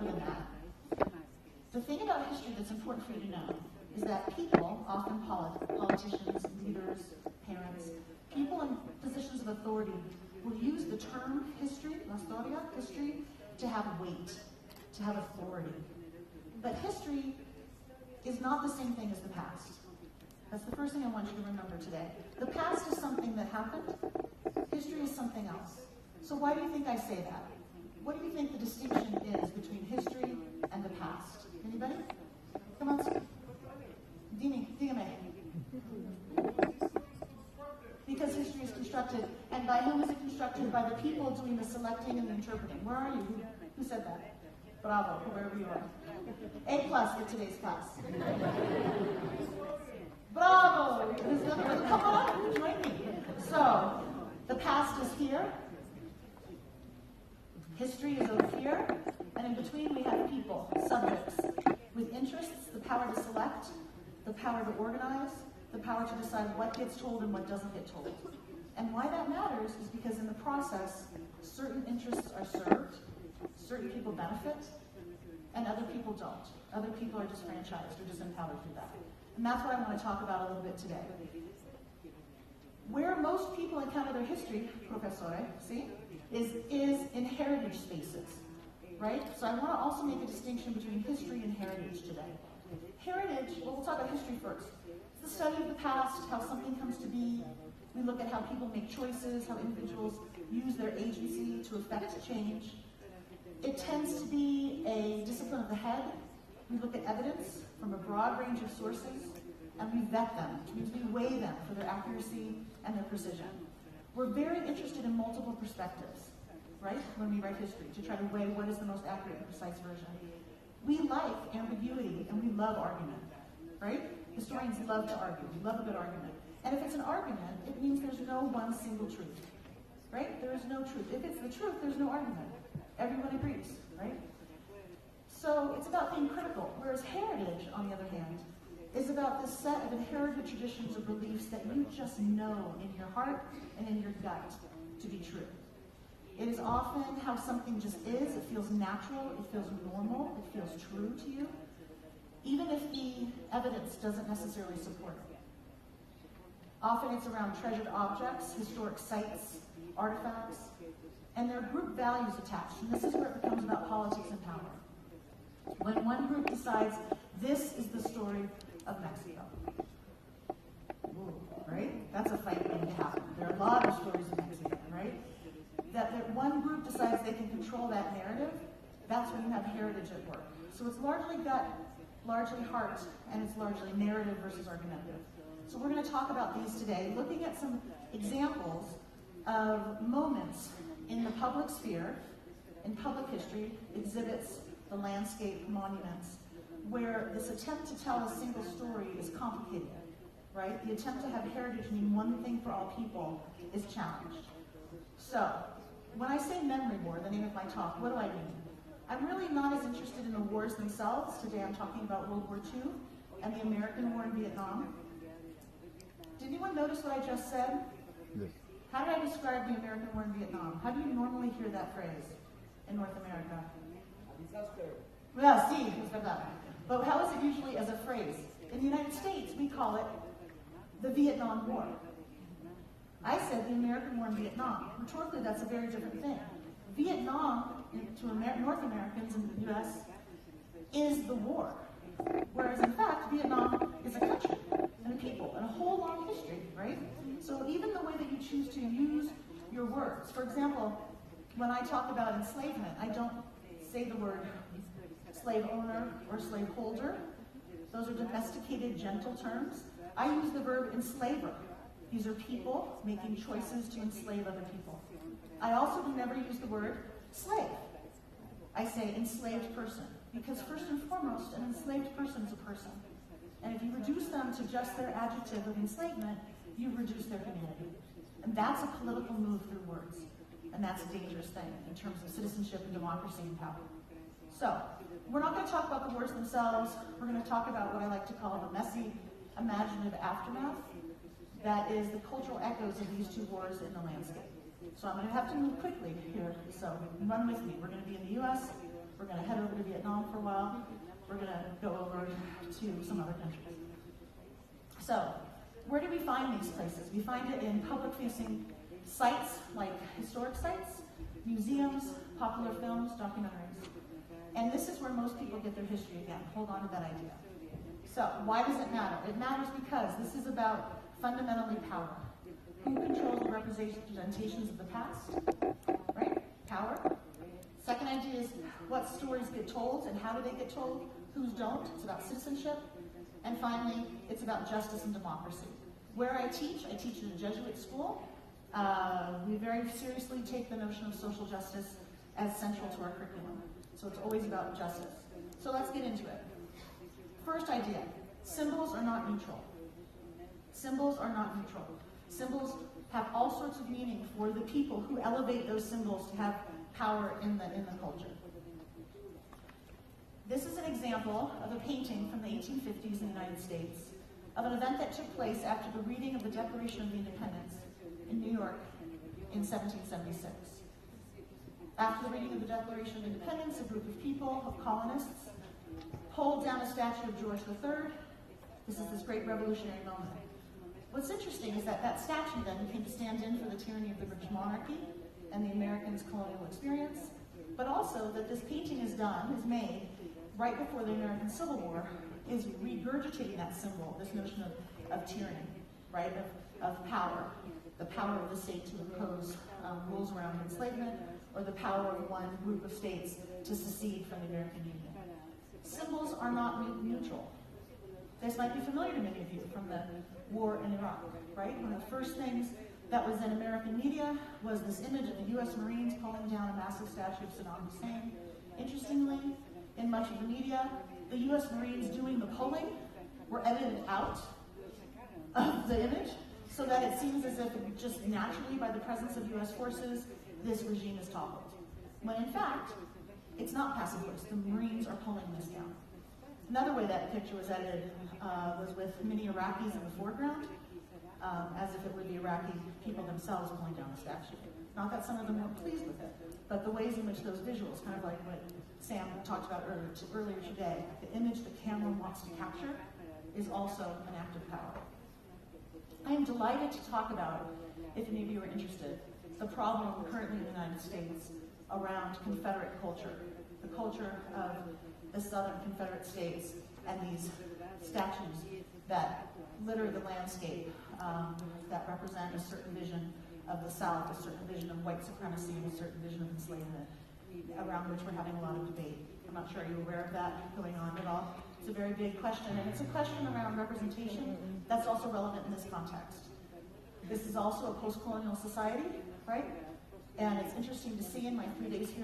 than that. The thing about history that's important for you to know is that people, often politicians, leaders, parents, people in positions of authority will use the term history, la historia, history, to have weight, to have authority. But history is not the same thing as the past. That's the first thing I want you to remember today. The past is something that happened. History is something else. So why do you think I say that? What do you think the distinction is between history and the past? Anybody? Come on. Dígame. Because history is constructed. And by whom is it constructed? By the people doing the selecting and the interpreting. Where are you? Who said that? Bravo, wherever you are. A+ for today's class. Bravo! Come on, join me. So, the past is here. History is over here. And in between we have people, subjects, with interests, the power to select, the power to organize, the power to decide what gets told and what doesn't get told. And why that matters is because in the process, certain interests are served, certain people benefit, and other people don't. Other people are disfranchised or disempowered through that. And that's what I want to talk about a little bit today. Where most people encounter their history, professore, see, is in heritage spaces, right? So I want to also make a distinction between history and heritage today. Heritage, well, we'll talk about history first. It's the study of the past, how something comes to be. We look at how people make choices, how individuals use their agency to affect change. It tends to be a discipline of the head. We look at evidence from a broad range of sources, and we vet them, which means we weigh them for their accuracy and their precision. We're very interested in multiple perspectives, right, when we write history, to try to weigh what is the most accurate and precise version. We like ambiguity, and we love argument, right? Historians love to argue. We love a good argument. And if it's an argument, it means there's no one single truth, right? There is no truth. If it's the truth, there's no argument. Everyone agrees, right? So it's about being critical, whereas heritage, on the other hand, is about this set of inherited traditions or beliefs that you just know in your heart and in your gut to be true. It is often how something just is. It feels natural, it feels normal, it feels true to you, even if the evidence doesn't necessarily support it. Often it's around treasured objects, historic sites, artifacts, and there are group values attached, and this is where it becomes about politics and power. When one group decides, this is the story of Mexico. Ooh, right? That's a fight waiting to happen. There are a lot of stories of Mexico, right? That one group decides they can control that narrative, that's when you have heritage at work. So it's largely gut, largely heart, and it's largely narrative versus argumentative. So we're going to talk about these today, looking at some examples of moments in the public sphere, in public history, exhibits, the landscape, monuments, where this attempt to tell a single story is complicated, right? The attempt to have heritage mean one thing for all people is challenged. So, when I say memory war, the name of my talk, what do I mean? I'm really not as interested in the wars themselves. Today I'm talking about World War II and the American War in Vietnam. Did anyone notice what I just said? Yes. How did I describe the American War in Vietnam? How do you normally hear that phrase in North America? Well, sí, es verdad. But how is it usually as a phrase? In the United States, we call it the Vietnam War. I said the American War in Vietnam. Rhetorically, that's a very different thing. Vietnam, to North Americans in the US, is the war. Whereas, in fact, Vietnam is a country and a people and a whole long history, right? So even the way that you choose to use your words. For example, when I talk about enslavement, I don't say the word slave owner or slave holder. Those are domesticated, gentle terms. I use the verb enslaver. These are people making choices to enslave other people. I also do never use the word slave. I say enslaved person, because first and foremost, an enslaved person is a person. And if you reduce them to just their adjective of enslavement, you reduce their humanity. And that's a political move through words. And that's a dangerous thing in terms of citizenship and democracy and power. So, we're not going to talk about the wars themselves. We're going to talk about what I like to call the messy, imaginative aftermath. That is the cultural echoes of these two wars in the landscape. So I'm going to have to move quickly here, so run with me. We're going to be in the US, we're going to head over to Vietnam. Vietnam for a while. We're going to go over to some other countries. So, where do we find these places? We find it in public-facing sites like historic sites, museums, popular films, documentaries. And this is where most people get their history again. Hold on to that idea. So, why does it matter? It matters because this is about fundamentally power. Who controls the representations of the past? Right? Power. Second idea is what stories get told and how do they get told? Whose don't? It's about citizenship. And finally, it's about justice and democracy. Where I teach in a Jesuit school. We very seriously take the notion of social justice as central to our curriculum. So it's always about justice. So let's get into it. First idea, symbols are not neutral. Symbols are not neutral. Symbols have all sorts of meaning for the people who elevate those symbols to have power in the culture. This is an example of a painting from the 1850s in the United States of an event that took place after the reading of the Declaration of Independence in New York in 1776. After the reading of the Declaration of Independence, a group of people, of colonists, pulled down a statue of George III. This is this great revolutionary moment. What's interesting is that that statue then became to stand in for the tyranny of the British monarchy and the Americans' colonial experience, but also that this painting is made right before the American Civil War, is regurgitating that symbol, this notion of tyranny, right, of power, the power of the state to impose rules around enslavement, or the power of one group of states to secede from the American Union. Symbols are not neutral. This might be familiar to many of you from the war in Iraq, right? One of the first things that was in American media was this image of the U.S. Marines pulling down a massive statue of Saddam Hussein. Interestingly, in much of the media, the U.S. Marines doing the pulling were edited out of the image so that it seems as if just naturally, by the presence of U.S. forces, this regime is toppled. When in fact, it's not passive voice. The Marines are pulling this down. Another way that picture was edited was with many Iraqis in the foreground, as if it were the Iraqi people themselves pulling down the statue. Not that some of them weren't pleased with it, but the ways in which those visuals, kind of like what Sam talked about earlier today, the image the camera wants to capture is also an act of power. I am delighted to talk about, if any of you are interested, the problem currently in the United States around Confederate culture, the culture of the Southern Confederate States and these statues that litter the landscape, that represent a certain vision of the South, a certain vision of white supremacy, and a certain vision of enslavement, around which we're having a lot of debate. I'm not sure, are you aware of that going on at all? It's a very big question, and it's a question around representation that's also relevant in this context. This is also a post-colonial society, right? And it's interesting to see in my 3 days here